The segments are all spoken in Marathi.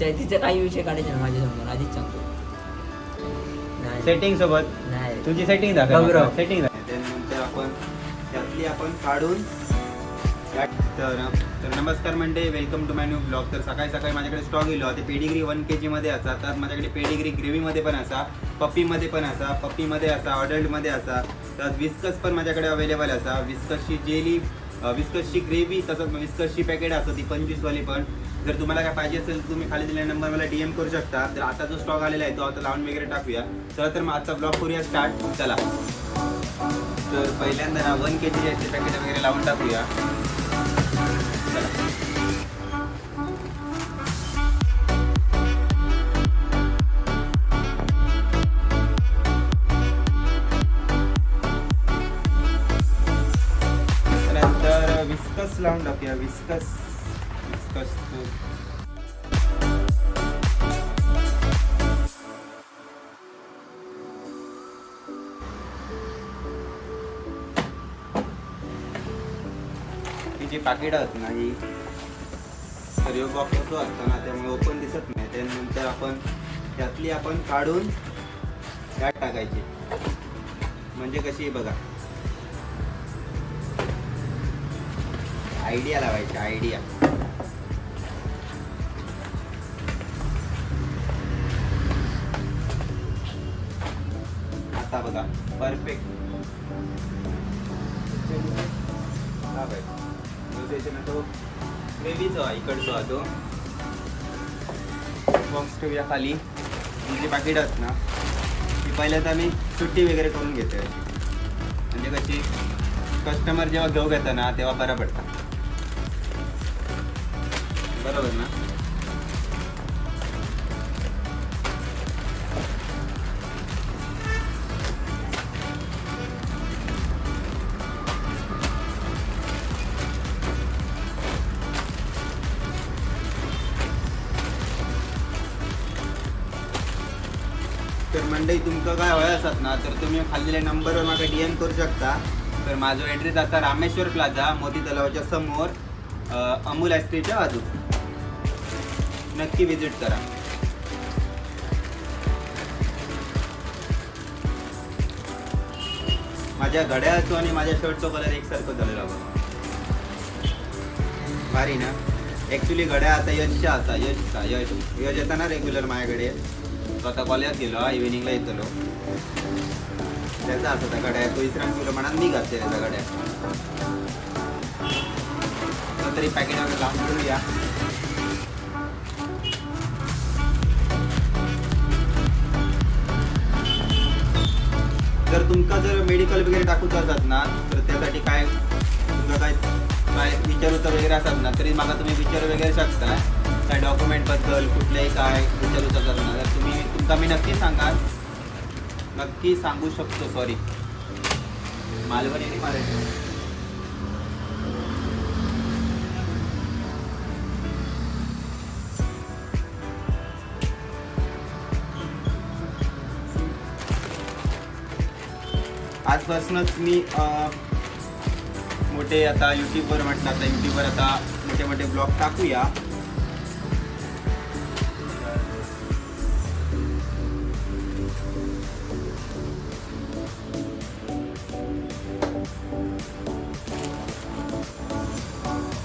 तिचा काही विषय काढायचा नाही माझ्यासमोर, आधीच सांगतो. सेटिंग सोबत नाही तुझी सेटिंग बघ दाखव. राव. सेटिंग त्यानंतर आपण त्यातली आपण काढून तर नमस्कार Monday, welcome to my new blog. तर सकाळी सकाळी माझ्याकडे स्टॉक येलो ते पेडिग्री 1 kg मध्ये असा. तर माझ्याकडे पेडिग्री ग्रेव्हीमध्ये पण असा, पप्पीमध्ये पण असा, पप्पीमध्ये असा, अडल्टमध्ये असा. तर विस्कस पण माझ्याकडे अवेलेबल असा. विस्कसची जेली, विस्कसची ग्रेव्ही, तसंच विस्कसची पॅकेट असतं ती 25 वाली पण. जर तुम्हाला काय पाहिजे असेल तर तुम्ही खाली दिलेल्या नंबर मला DM करू शकता. तर आता जो स्टॉक आलेला आहे तो आता लावून वगैरे टाकूया. तर मग आजचा ब्लॉग करूया स्टार्ट. चला, तर पहिल्यांदा ना 1 kg याचे पॅकेट वगैरे लावून टाकूया. नंतर विस्कस लावून टाकूया. विस्कस ही जी पाकिट आहेत ना ही तर यो बॉक्स असतो असतो ना, त्यामुळे ओपन दिसत नाही. त्यानंतर आपण त्यातली आपण काढून यात टाकायची. म्हणजे कशी बघा, आयडिया लावायची. आयडिया आता बघा परफेक्ट. तो ग्रेव्हीचा इकडचा तो बॉक्स ठेवूया खाली. जी पाकिट आहेत ना ती पहिल्यांदा मी सुट्टी वगैरे करून घेते. म्हणजे कशी कस्टमर जेव्हा घेऊ घेतं ना तेव्हा बरं पडतं, बरोबर ना. तर मंडळी तुमचं काय हवं असतात ना तर तुम्ही खाल्लेल्या नंबरवर मला DM करू शकता. तर माझा ॲड्रेस आता रामेश्वर प्लाझा, मोती तलावाच्या समोर, अमूल आईस्क्रीमच्या बाजू. नक्की विजिट करा. माझ्या घड्याळाचं आणि माझ्या शर्टचा कलर एकसारखं झालेला बघा, भारी ना. ॲक्च्युली घड्याळ आता यशच्या आता यश येता ना रेग्युलर माझ्याकडे. तो आता कॉलेजात गेलो, इव्हिनिंगला येतलो. त्याचा असं त्या गड्या तो इसरांची प्रमाणात मी घालते त्याचा गड्या. तरी पॅकेट वगैरे लावून ठेवूया. जर तुमका जर मेडिकल वगैरे टाकूच असतात ना तर त्यासाठी काय तुमचं काय विचारूचं वगैरे असतात ना तरी मला तुम्ही विचारू वगैरे शकता. काय डॉक्युमेंटबद्दल कुठल्याही काय विचारू शकतात ना तर तुम्ही तुमचा मी नक्की सांगाल, नक्की सांगू शकतो. सॉरी मालवणी आणि मराठी. आजपासूनच मी मोठे आता यूट्यूबवर म्हटलं आता यूट्यूबवर आता मोठे मोठे ब्लॉग टाकूया.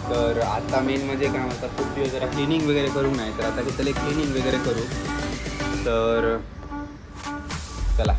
तर आता मेन म्हणजे काय म्हणतात खूप दिवस जरा क्लिनिंग वगैरे करू नाही तर आता तिथले क्लिनिंग वगैरे करू. तर चला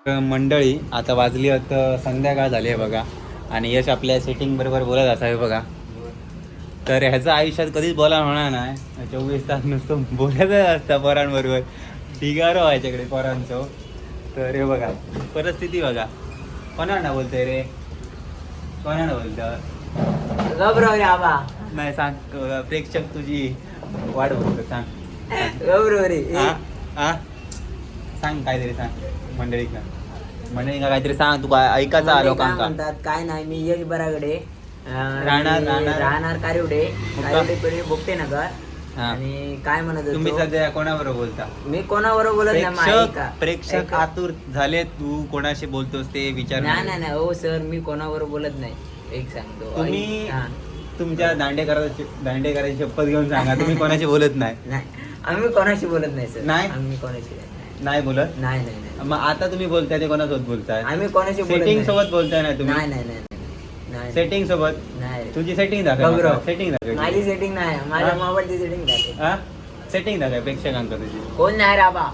मंडळी आता वाजली आता संध्याकाळ झाली आहे बघा. आणि यश आपल्या सेटिंग बरोबर बोलत असावे बघा. तर ह्याचं आयुष्यात कधीच बोला होणार नाही. 24 तास नुसतं बोलायचं असतं पोरांबरोबर. ढिगारो व्हायच्याकडे पोरांचं. तर हे बघा परिस्थिती बघा. कोणाला बोलतोय रे? कोणाला बोलतं? गबरव रे आबा. नाही सांग, प्रेक्षक तुझी वाट बघतो. सांग गबरव रे. सांग काहीतरी सांग मंडळींना काहीतरी सांग. तू ऐकायचा काय लोकांना. म्हणतात काय नाही, मी यश बरागडे राहणार कारिवडे पेढी बोगटे नगर. हा. आणि काय म्हणत होतो? तुम्ही सध्या कोणाबरोबर बोलता? मी कोणाबरोबर बोलत नाही, मग ऐका. प्रेक्षक आतुर झाले. तू कोणाशी बोलतोस ते विचार. नाही हो सर, मी कोणाबरोबर बोलत नाही. एक सांगतो, तुम्ही हा. तुमच्या दांडेकराची शपथ घेऊन सांगा तुम्ही कोणाशी बोलत नाही. आम्ही कोणाशी बोलत नाही सर. नाही? आम्ही कोणाशी नाही बोलत. नाही. मग आता तुम्ही बोलताय ते कोणासोबत बोलताय? आम्ही कोणाशी बोलत सेटिंग नाही. सोबत बोलताय ना तुम्ही? नाही. सेटिंग सोबत नाही. तुझी सेटिंग दाखव. बघ. सेटिंग माझी सेटिंग नाही, माझ्या हा? मोबाईलची सेटिंग दाखव. हा सेटिंग दाखव प्रेक्षकांक तुझी. कोण नाही राबा.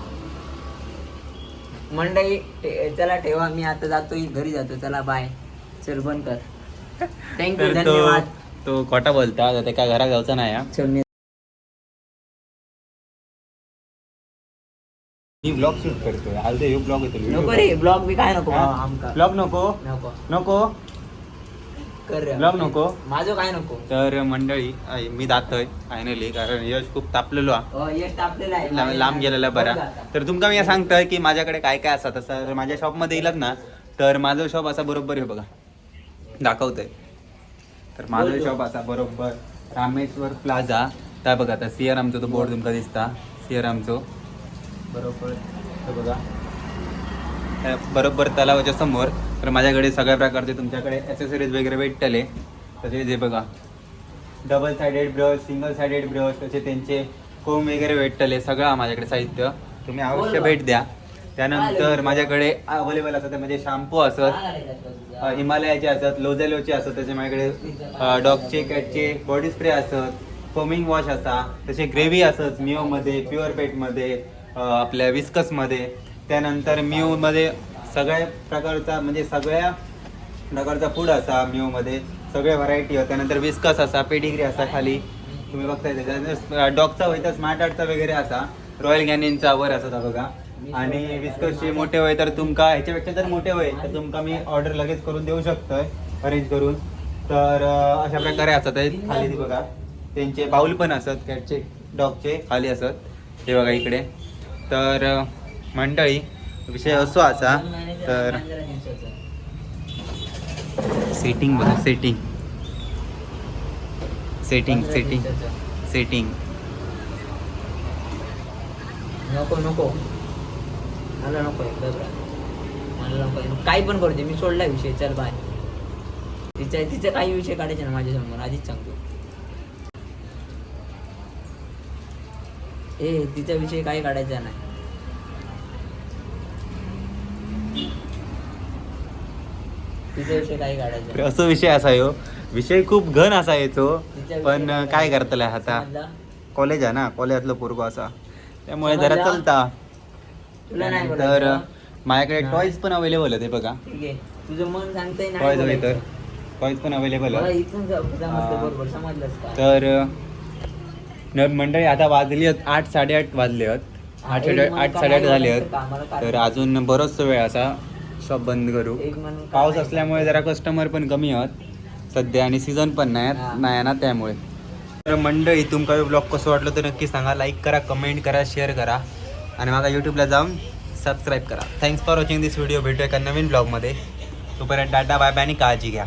मंडळी चला ठेवा, मी आता जातो, घरी जातो. चला बाय. चल बंद कर. थँक्यू, तर धन्यवाद. तो खोटा बोलता, ते काय घरात जायचं नाही. हा. चल मी मी ब्लॉग शूट करतोय. आज हे ब्लॉग येतो. नको रे, ब्लॉग बी काय नको आमका. ब्लॉग नको नको कर रे. ब्लॉग नको. माझं काय नको. तर मंडळी मी जातोय फायनली, कारण यश खूप तापलेलो हा. यश तापलेला आहे. लांब गेलेला बरा. तर तुमका मी सांगतोय की माझ्याकडे काय काय असतात. तसं माझ्या शॉपमध्ये येईल ना, तर माझं शॉप असा बरोबर हे बघा दाखवतंय. तर माझं शॉप असा बरोबर रामेश्वर प्लाझा. काय बघा आता सियारामचं तो बोर्ड तुमका दिसता. सियारामचं बरोबर हे बघा बरोबर तलावाच्या समोर. तर माझ्याकडे सगळ्या प्रकारचे तुमच्याकडे ॲसेसरीज वगैरे भेटतले. तसे जे बघा double sided brush, single sided brush, तसे त्यांचे कोम वगैरे भेटतले. सगळं माझ्याकडे साहित्य तुम्ही अवश्य भेट द्या. त्यानंतर माझ्याकडे अवेलेबल असतात म्हणजे शॅम्पू असत, हिमालयाचे असतात, लोझेलोचे असतात, त्याचे माझ्याकडे डॉगचे कॅटचे बॉडी स्प्रे असत, फोमिंग वॉश असा, तसे ग्रेव्ही असत मिओमध्ये, प्युअर पेटमध्ये, आपल्या विस्कसमध्ये. त्यानंतर मिओमध्ये सगळ्या प्रकारचा म्हणजे सगळ्या प्रकारचा फूड असा मिओमध्ये सगळे व्हरायटी. त्यानंतर विस्कस असा, पेडिग्री असा खाली तुम्ही बघताय. त्याच्यानंतर डॉगचा होता, स्मार्ट आर्टचा वगैरे असा, रॉयल गॅनिनचा वर असा बघा. आणि विस्कसचे मोठे होय तर तुमका ह्याच्यापेक्षा जर मोठे होय तर तुमका मी ऑर्डर लगेच करून देऊ शकतोय, अरेंज करून. तर अशा प्रकारे असतात. खाली ती बघा त्यांचे बाऊल पण असत, कॅटचे डॉगचे खाली असत हे बघा इकडे. तर मंडळी विषय असो असा. तर सेटिंग बघा, सेटिंग नको मला नको मला नको. काही पण करू दे, मी सोडला विषय. चल बाय. तिचा काही विषय काढायचे ना माझ्या समोर, आधीच सांगतो. तिचा विषय काही काढायचा नाही. तिचा विषय काही काढायचा. असं विषय असा यो विषय खूप घन असा येतो. पण काय करतले आता कॉलेज आहे ना, कॉलेजातलं पोरगो असा, त्यामुळे जरा चलता. तर माझ्याकडे टॉयज पण अवेलेबल आहे बघा. ठीक आहे, तुझं मन सांगतंय ना. टॉयज होते तर टॉयज पण अवेलेबल आहे. बरोबर समजलंस का? तर मंडळी आता वाजली 8, 8:30 वाजले आहेत. 8, 8:30 झाले आहेत. तर अजून बरंच वेळ असा शॉप बंद करू. पाऊस असल्यामुळे जरा कस्टमर पण कमी आहेत सध्या आणि सीझन पण नाही ना, त्यामुळे. तर मंडळी तुमका ब्लॉग कसं वाटलं तर नक्की सांगा. लाईक करा, कमेंट करा, शेअर करा आणि मला यूट्यूबला जाऊन सबस्क्राईब करा. Thanks for watching this video. भेटूया एका नवीन ब्लॉगमध्ये. तोपर्यंत टाटा बाय बाय आणि काळजी घ्या.